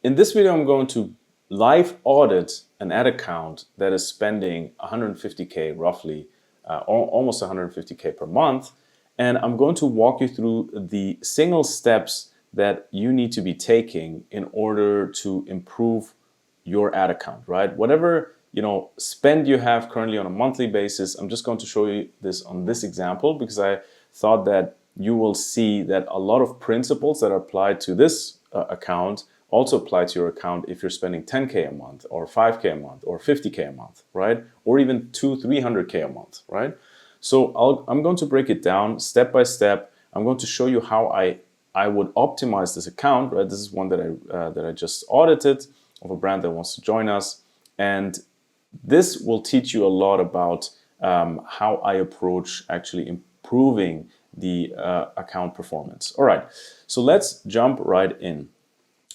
In this video, I'm going to live audit an ad account that is spending 150K roughly, almost 150K per month. And I'm going to walk you through the single steps that you need to be taking in order to improve your ad account, right? Whatever spend you have currently on a monthly basis, I'm just going to show you this on this example because I thought that you will see that a lot of principles that are applied to this account also apply to your account if you're spending 10K a month or 5K a month or 50K a month, right? Or even 300K a month, right? So I'm going to break it down step by step. I'm going to show you how I would optimize this account, right? This is one that I just audited of a brand that wants to join us. And this will teach you a lot about how I approach actually improving the account performance. All right, so let's jump right in.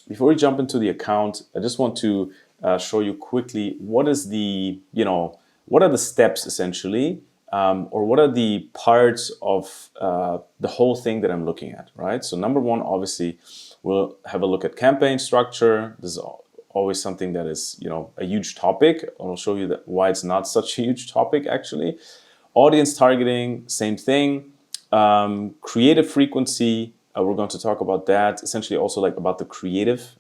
Before we jump into the account, I just want to show you quickly what are the steps essentially, or what are the parts of the whole thing that I'm looking at, right? So number one, obviously, we'll have a look at campaign structure. This is always something that is, a huge topic. I'll show you why it's not such a huge topic actually. Audience targeting, same thing. Creative frequency, we're going to talk about that. Essentially also like about the creative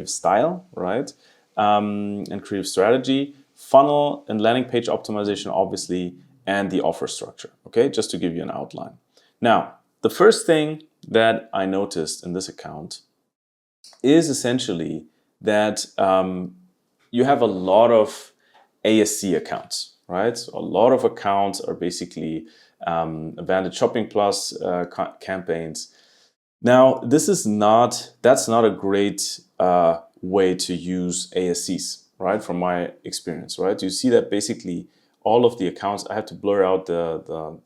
style, right? And creative strategy, funnel and landing page optimization, obviously, and the offer structure, okay? Just to give you an outline. Now, the first thing that I noticed in this account is essentially that you have a lot of ASC accounts, right? So a lot of accounts are basically Advantage Shopping Plus campaigns. Now, that's not a great way to use ASCs, right? From my experience, right? You see that basically all of the accounts, I have to blur out the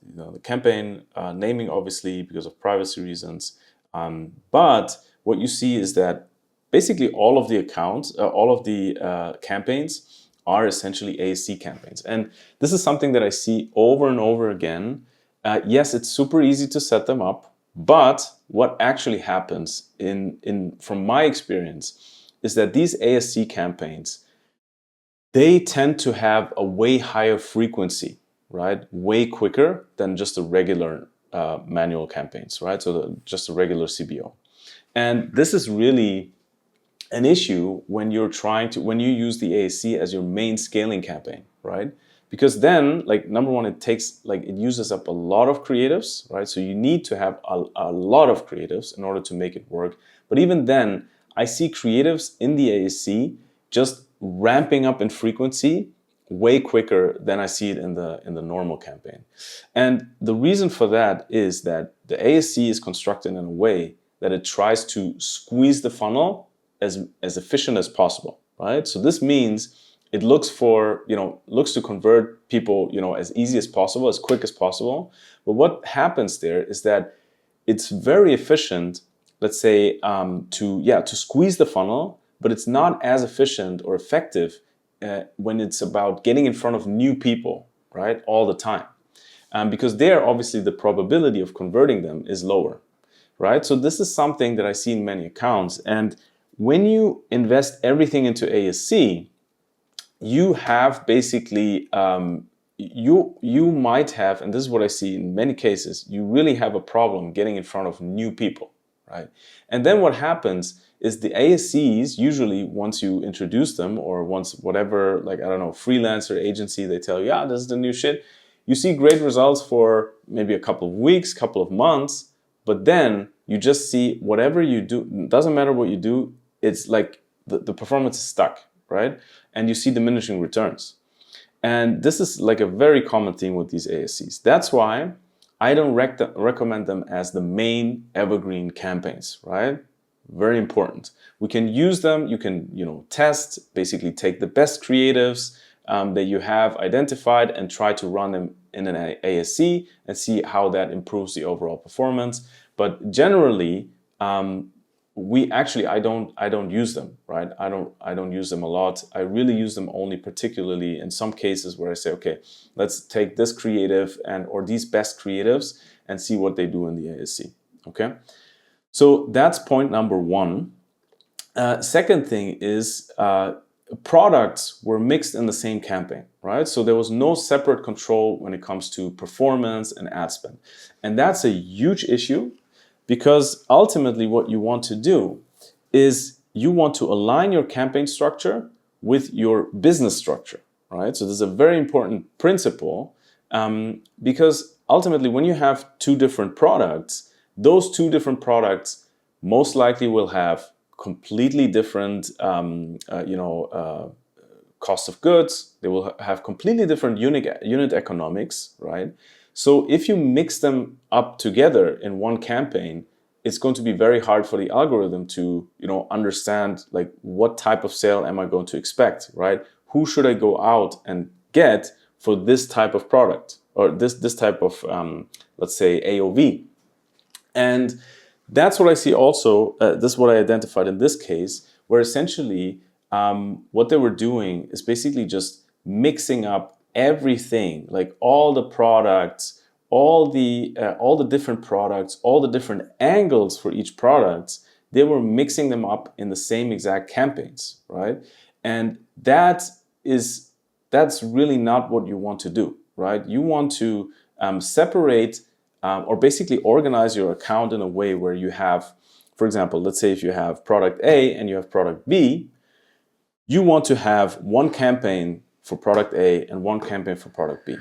campaign naming, obviously, because of privacy reasons. But what you see is that basically all of the accounts, all of the campaigns are essentially ASC campaigns. And this is something that I see over and over again. Yes, it's super easy to set them up, but what actually happens from my experience is that these ASC campaigns, they tend to have a way higher frequency, right? Way quicker than just the regular manual campaigns, right? So just a regular CBO. And this is really an issue when you use the ASC as your main scaling campaign, right? Because then, like, number one, it uses up a lot of creatives, right? So you need to have a lot of creatives in order to make it work. But even then, I see creatives in the ASC just ramping up in frequency way quicker than I see it in the normal campaign. And the reason for that is that the ASC is constructed in a way that it tries to squeeze the funnel as efficient as possible, right? So this means it looks to convert people, as easy as possible, as quick as possible. But what happens there is that it's very efficient, let's say, to squeeze the funnel, but it's not as efficient or effective when it's about getting in front of new people, right, all the time. Because there, obviously, the probability of converting them is lower, right? So this is something that I see in many accounts. And when you invest everything into ASC, you have basically, you might have, and this is what I see in many cases, you really have a problem getting in front of new people, right? And then what happens is the ASCs, usually once you introduce them or once whatever, like, I don't know, freelancer agency, they tell you, yeah, this is the new shit. You see great results for maybe a couple of weeks, couple of months, but then you just see whatever you do, doesn't matter what you do, it's like the performance is stuck, right? And you see diminishing returns. And this is like a very common theme with these ASCs. That's why I don't recommend them as the main evergreen campaigns, right? Very important. We can use them, you can, test, basically take the best creatives that you have identified and try to run them in an ASC and see how that improves the overall performance. But generally, I don't use them, right? I don't use them a lot. I really use them only particularly in some cases where I say, okay, let's take this creative or these best creatives and see what they do in the ASC, okay? So that's point number one. Second thing is products were mixed in the same campaign, right? So there was no separate control when it comes to performance and ad spend. And that's a huge issue because ultimately what you want to do is you want to align your campaign structure with your business structure, right? So this is a very important principle because ultimately when you have two different products, those two different products most likely will have completely different cost of goods. They will have completely different unit economics, right? So if you mix them up together in one campaign, it's going to be very hard for the algorithm to understand like what type of sale am I going to expect, right? Who should I go out and get for this type of product or this type of let's say AOV. And that's what I see also. This is what I identified in this case, where essentially what they were doing is basically just mixing up everything, like all the products, all the different products, all the different angles for each product. They were mixing them up in the same exact campaigns, right? And that's really not what you want to do, right? You want to separate or basically organize your account in a way where you have, for example, let's say if you have product A and you have product B, you want to have one campaign for product A and one campaign for product B.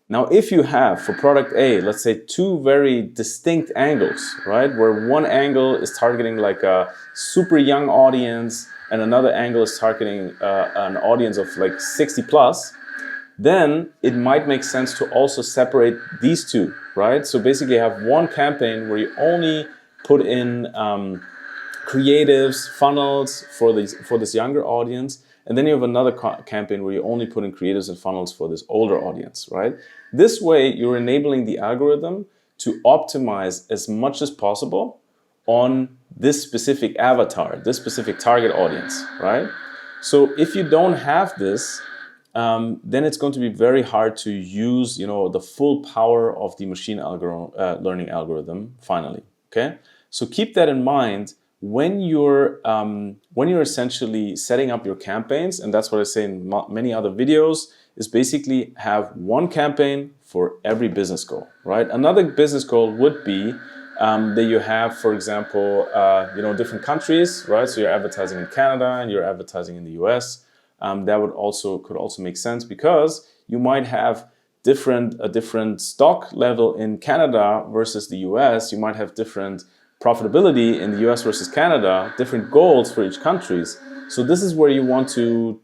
Now, if you have for product A, let's say two very distinct angles, right, where one angle is targeting like a super young audience and another angle is targeting an audience of like 60 plus, then it might make sense to also separate these two, right? So basically have one campaign where you only put in creatives, funnels for this younger audience, and then you have another campaign where you only put in creatives and funnels for this older audience, right? This way, you're enabling the algorithm to optimize as much as possible on this specific avatar, this specific target audience, right? So if you don't have this, then it's going to be very hard to use, the full power of the machine learning algorithm finally. Okay, so keep that in mind when you're essentially setting up your campaigns, and that's what I say in many other videos. Is basically have one campaign for every business goal, right? Another business goal would be that you have, for example, different countries, right? So you're advertising in Canada and you're advertising in the US. That could also make sense because you might have a different stock level in Canada versus the US. You might have different profitability in the US versus Canada, different goals for each countries. So this is where you want to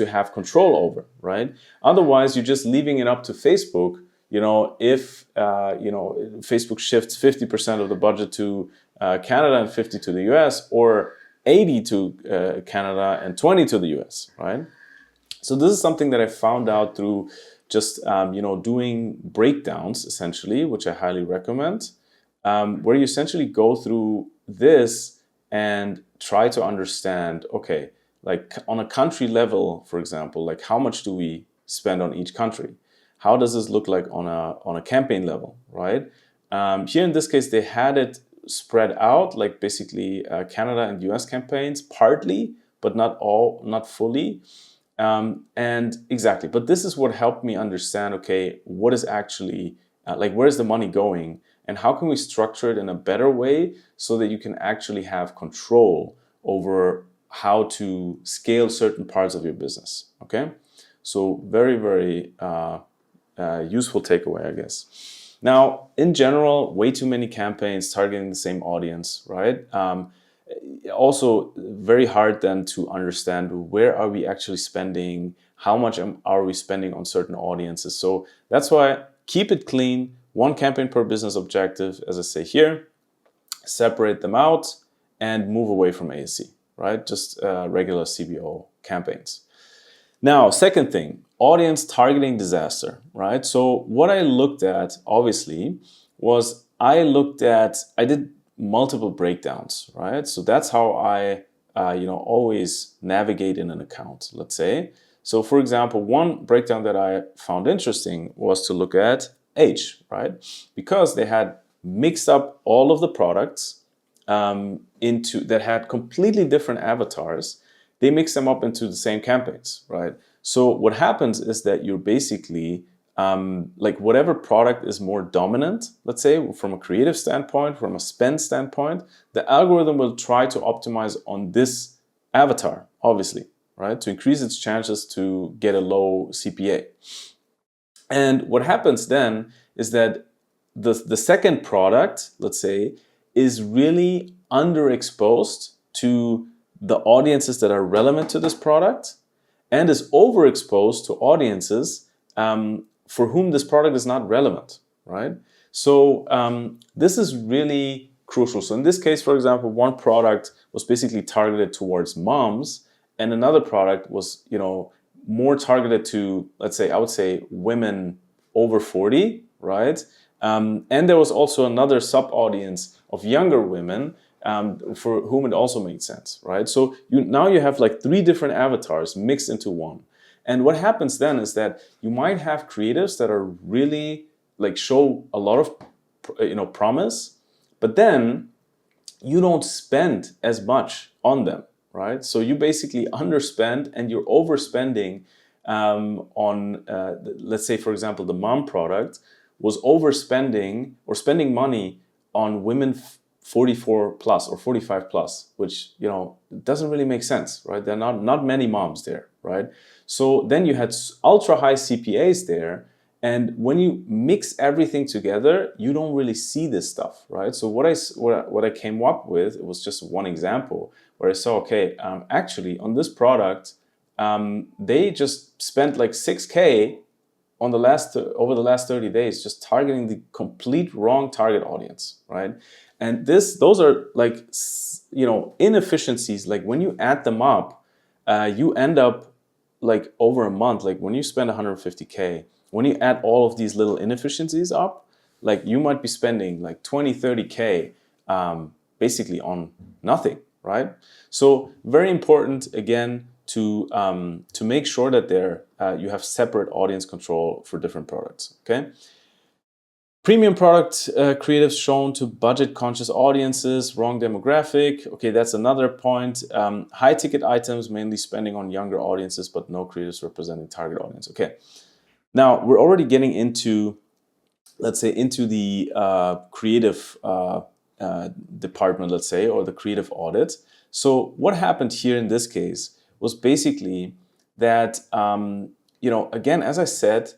have control over, right? Otherwise, you're just leaving it up to Facebook. If Facebook shifts 50% of the budget to Canada and 50 to the US, or 80 to Canada and 20 to the US, right? So this is something that I found out through just doing breakdowns, essentially, which I highly recommend, where you essentially go through this and try to understand, okay, like on a country level, for example, like how much do we spend on each country? How does this look like on a campaign level, right? Here in this case, they had it spread out, like basically Canada and US campaigns, partly, but not fully. And exactly, but this is what helped me understand, okay, what is actually, where's the money going? And how can we structure it in a better way so that you can actually have control over how to scale certain parts of your business, okay? So very, very useful takeaway, I guess. Now, in general, way too many campaigns targeting the same audience, right? Also, very hard then to understand where are we actually spending, how much are we spending on certain audiences. So that's why keep it clean, one campaign per business objective, as I say here, separate them out and move away from ASC, right? Just regular CBO campaigns. Now, second thing, audience targeting disaster, right? So what I looked at, obviously, was I did multiple breakdowns, right? So that's how I, always navigate in an account, let's say. So for example, one breakdown that I found interesting was to look at age, right? Because they had mixed up all of the products into that had completely different avatars, they mix them up into the same campaigns, right? So what happens is that you're basically like whatever product is more dominant, let's say from a creative standpoint, from a spend standpoint, the algorithm will try to optimize on this avatar, obviously, right? To increase its chances to get a low CPA. And what happens then is that the second product, let's say, is really underexposed to the audiences that are relevant to this product and is overexposed to audiences for whom this product is not relevant, right? So this is really crucial. So in this case, for example, one product was basically targeted towards moms, and another product was, more targeted to, let's say, I would say women over 40, right? And there was also another sub-audience of younger women for whom it also made sense, right? So now you have like 3 different avatars mixed into one. And what happens then is that you might have creatives that are really like show a lot of promise, but then you don't spend as much on them, right? So you basically underspend and you're overspending on, let's say, for example, the mom product was overspending or spending money on women 44 plus or 45 plus, which, doesn't really make sense, right? There are not many moms there, right? So then you had ultra high CPAs there. And when you mix everything together, you don't really see this stuff, right? So what I came up with, it was just one example where I saw, okay, actually on this product, they just spent like 6K on over the last 30 days, just targeting the complete wrong target audience, right? And those are like, inefficiencies. Like when you add them up, you end up like over a month, like when you spend 150K, when you add all of these little inefficiencies up, like you might be spending like 20, 30K basically on nothing, right? So very important, again, to make sure that you have separate audience control for different products, okay? Premium product creatives shown to budget-conscious audiences, wrong demographic. Okay, that's another point. High-ticket items, mainly spending on younger audiences, but no creatives representing target audience. Okay, now we're already getting into, let's say, into the creative department, let's say, or the creative audit. So what happened here in this case was basically that, again, as I said,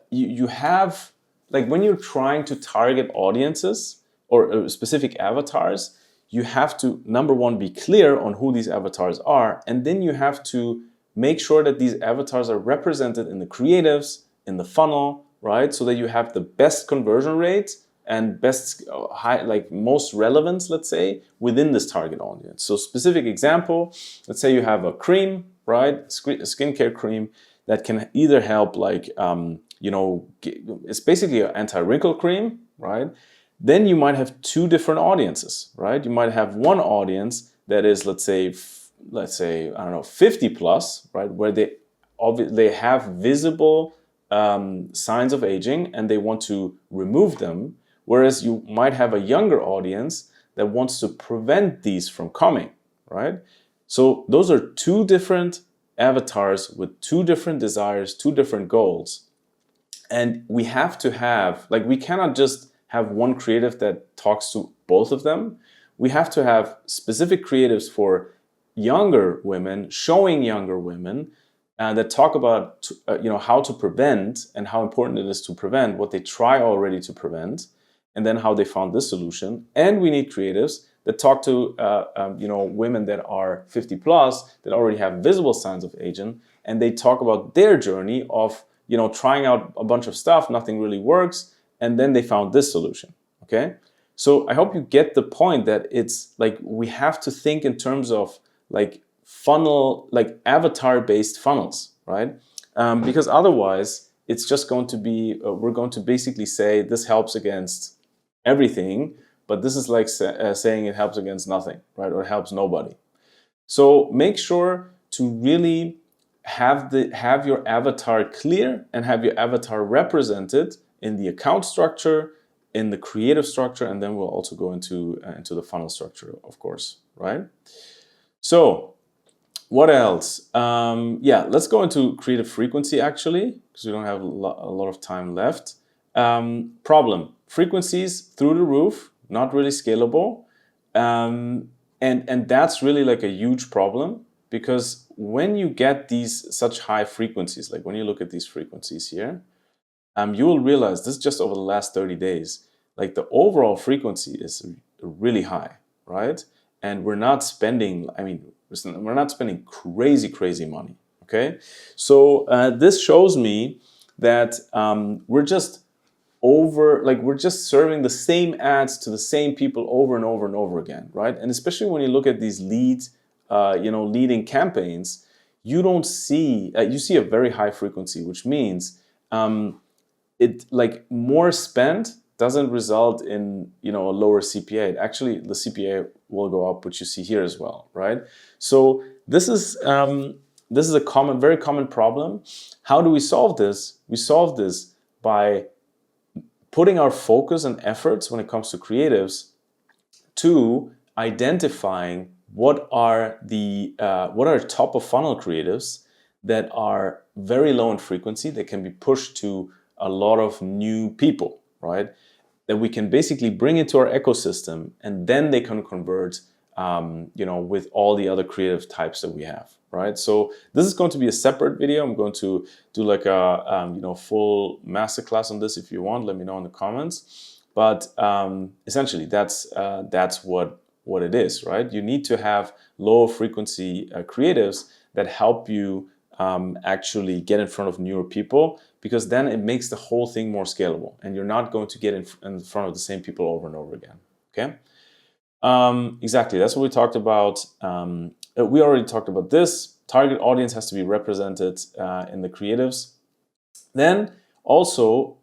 you have, like when you're trying to target audiences or specific avatars, you have to, number one, be clear on who these avatars are. And then you have to make sure that these avatars are represented in the creatives, in the funnel, right? So that you have the best conversion rate and best, most relevance, let's say, within this target audience. So specific example, let's say you have a cream, right? A skincare cream that can either help it's basically an anti-wrinkle cream, right? Then you might have 2 different audiences, right? You might have one audience that is, let's say, I don't know, 50 plus, right? Where they have visible signs of aging and they want to remove them. Whereas you might have a younger audience that wants to prevent these from coming, right? So those are 2 different avatars with 2 different desires, 2 different goals. And we have to have, we cannot just have one creative that talks to both of them. We have to have specific creatives for younger women, showing younger women that talk about, how to prevent and how important it is to prevent, what they try already to prevent, and then how they found this solution. And we need creatives that talk to, women that are 50 plus, that already have visible signs of aging, and they talk about their journey of, trying out a bunch of stuff, nothing really works, and then they found this solution, okay? So I hope you get the point that it's like we have to think in terms of like funnel, like avatar-based funnels, right? Because otherwise, it's just going to be, we're going to basically say this helps against everything, but this is like saying it helps against nothing, right? Or helps nobody. So make sure to really have your avatar clear and have your avatar represented in the account structure, in the creative structure, and then we'll also go into the funnel structure, of course, right? So what else? Yeah, let's go into creative frequency actually, because we don't have a lot of time left. Problem: frequencies through the roof, not really scalable, and that's really like a huge problem, because when you get these such high frequencies, like when you look at these frequencies here, you will realize this is just over the last 30 days, like the overall frequency is really high, right? And we're not spending, I mean, we're not spending crazy money, okay? So this shows me that we're just we're just serving the same ads to the same people over and over and over again, right? And especially when you look at these leading campaigns, you don't see, you see a very high frequency, which means it like more spend doesn't result in a lower CPA. Actually, the CPA will go up, which you see here as well, right? So this is a very common problem. How do we solve this? We solve this by putting our focus and efforts when it comes to creatives to identifying what are top of funnel creatives that are very low in frequency, that can be pushed to a lot of new people, right? That we can basically bring into our ecosystem, and then they can convert, with all the other creative types that we have, right? So this is going to be a separate video. I'm going to do like a full masterclass on this. If you want, let me know in the comments. But essentially, that's what it is, right? You need to have low frequency creatives that help you actually get in front of newer people, because then it makes the whole thing more scalable, and you're not going to get in front of the same people over and over again. Okay. Exactly. That's what we talked about. We already talked about this. Target audience has to be represented in the creatives. Then also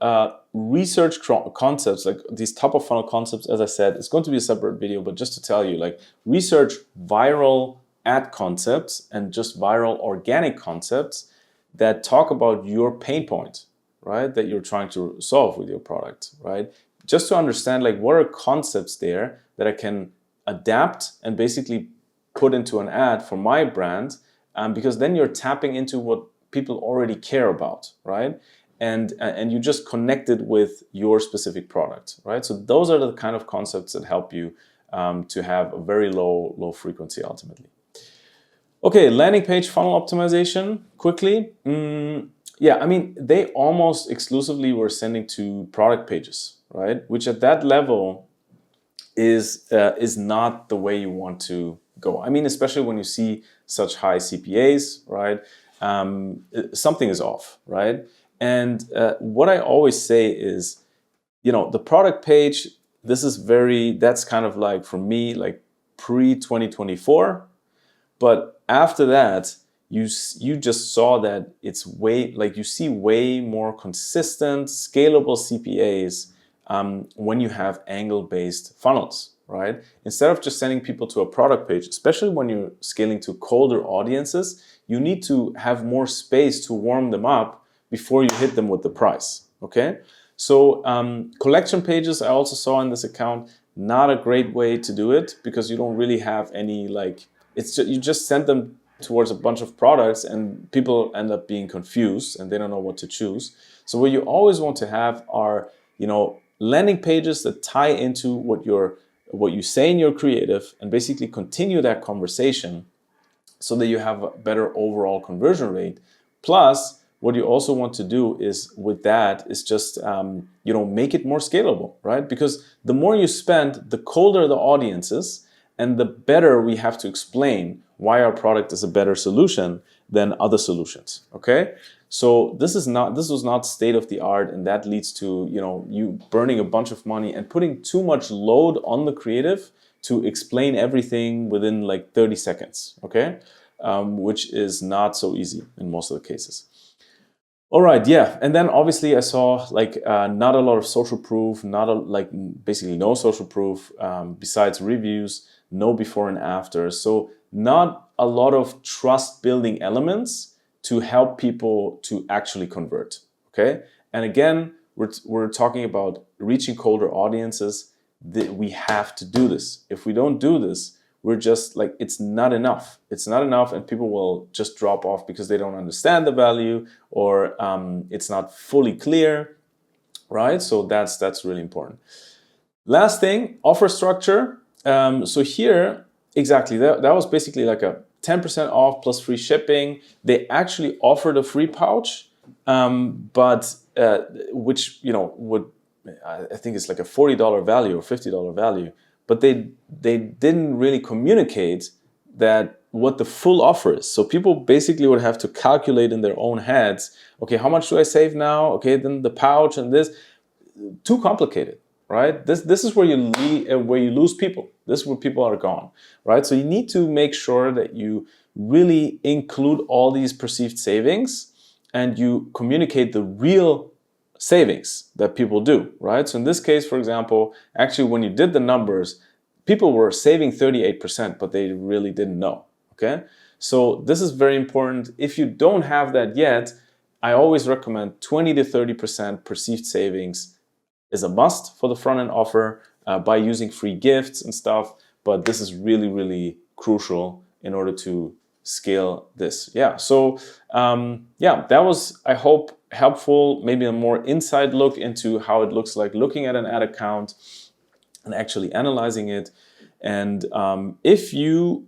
research concepts, like these top of funnel concepts. As I said, it's going to be a separate video, but just to tell you, like, research viral ad concepts and just viral organic concepts that talk about your pain point, right? That you're trying to solve with your product, right? Just to understand, like, what are concepts there that I can adapt and basically put into an ad for my brand, because then you're tapping into what people already care about, right? And you just connect it with your specific product, right? So those are the kind of concepts that help you to have a very low frequency ultimately. Okay, landing page funnel optimization, quickly. Yeah, I mean, they almost exclusively were sending to product pages, right? Which at that level is not the way you want to go. I mean, especially when you see such high CPAs, right? Something is off, right? And what I always say is, the product page, that's kind of like, for me, like pre-2024. But after that, you just saw that it's you see way more consistent, scalable CPAs when you have angle-based funnels, right? Instead of just sending people to a product page, especially when you're scaling to colder audiences, you need to have more space to warm them up before you hit them with the price, okay? So collection pages I also saw in this account, not a great way to do it, because you don't really have any, like, you just send them towards a bunch of products and people end up being confused and they don't know what to choose. So what you always want to have are, landing pages that tie into what you say in your creative, and basically continue that conversation so that you have a better overall conversion rate. Plus, what you also want to do is just make it more scalable, right? Because the more you spend, the colder the audience is, and the better we have to explain why our product is a better solution than other solutions, okay? So this was not state of the art, and that leads to you burning a bunch of money and putting too much load on the creative to explain everything within like 30 seconds, okay? Which is not so easy in most of the cases. All right, yeah, and then obviously I saw like not a lot of social proof, basically no social proof besides reviews, no before and after. So not a lot of trust building elements to help people to actually convert, okay? And again, we're talking about reaching colder audiences, we have to do this. If we don't do this, we're just like, it's not enough. It's not enough, and people will just drop off because they don't understand the value, or it's not fully clear, right? So that's really important. Last thing, offer structure. So here, exactly, that was basically like a 10% off plus free shipping. They actually offered a free pouch, but which, you know, would, I think it's like a $40 value or $50 value, but they didn't really communicate that what the full offer is. So people basically would have to calculate in their own heads, okay, how much do I save now? Okay, then the pouch and this. Too complicated, right? This is where you lose people. This is where people are gone, right? So you need to make sure that you really include all these perceived savings, and you communicate the real savings that people do, right? So in this case, for example, actually when you did the numbers, people were saving 38%, but they really didn't know, okay? So this is very important. If you don't have that yet, I always recommend 20 to 30% perceived savings is a must for the front-end offer by using free gifts and stuff, but this is really, really crucial in order to scale this. Yeah, so yeah, that was, I hope, helpful, maybe a more inside look into how it looks like looking at an ad account and actually analyzing it. And if you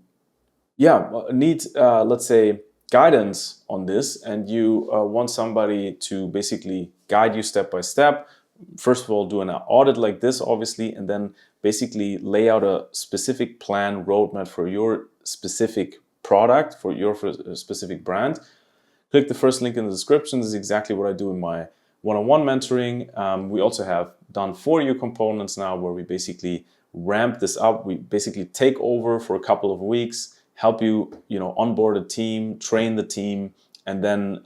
need, let's say, guidance on this, and you want somebody to basically guide you step by step, first of all, do an audit like this, obviously, and then basically lay out a specific plan, roadmap for your specific product, for your specific brand. Click the first link in the description. This is exactly what I do in my one-on-one mentoring. We also have done for you components now, where we basically ramp this up. We basically take over for a couple of weeks, help you, onboard a team, train the team, and then,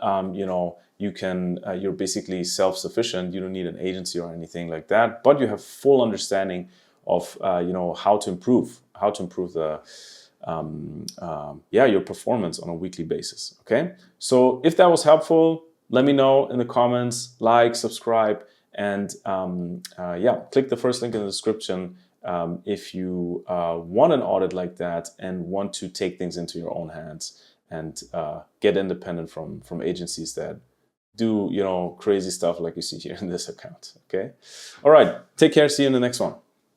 you can, you're basically self-sufficient. You don't need an agency or anything like that, but you have full understanding of, how to improve the, your performance on a weekly basis. Okay. So if that was helpful, let me know in the comments, like, subscribe, and click the first link in the description if you want an audit like that and want to take things into your own hands and get independent from agencies that do, crazy stuff like you see here in this account. Okay. All right. Take care. See you in the next one.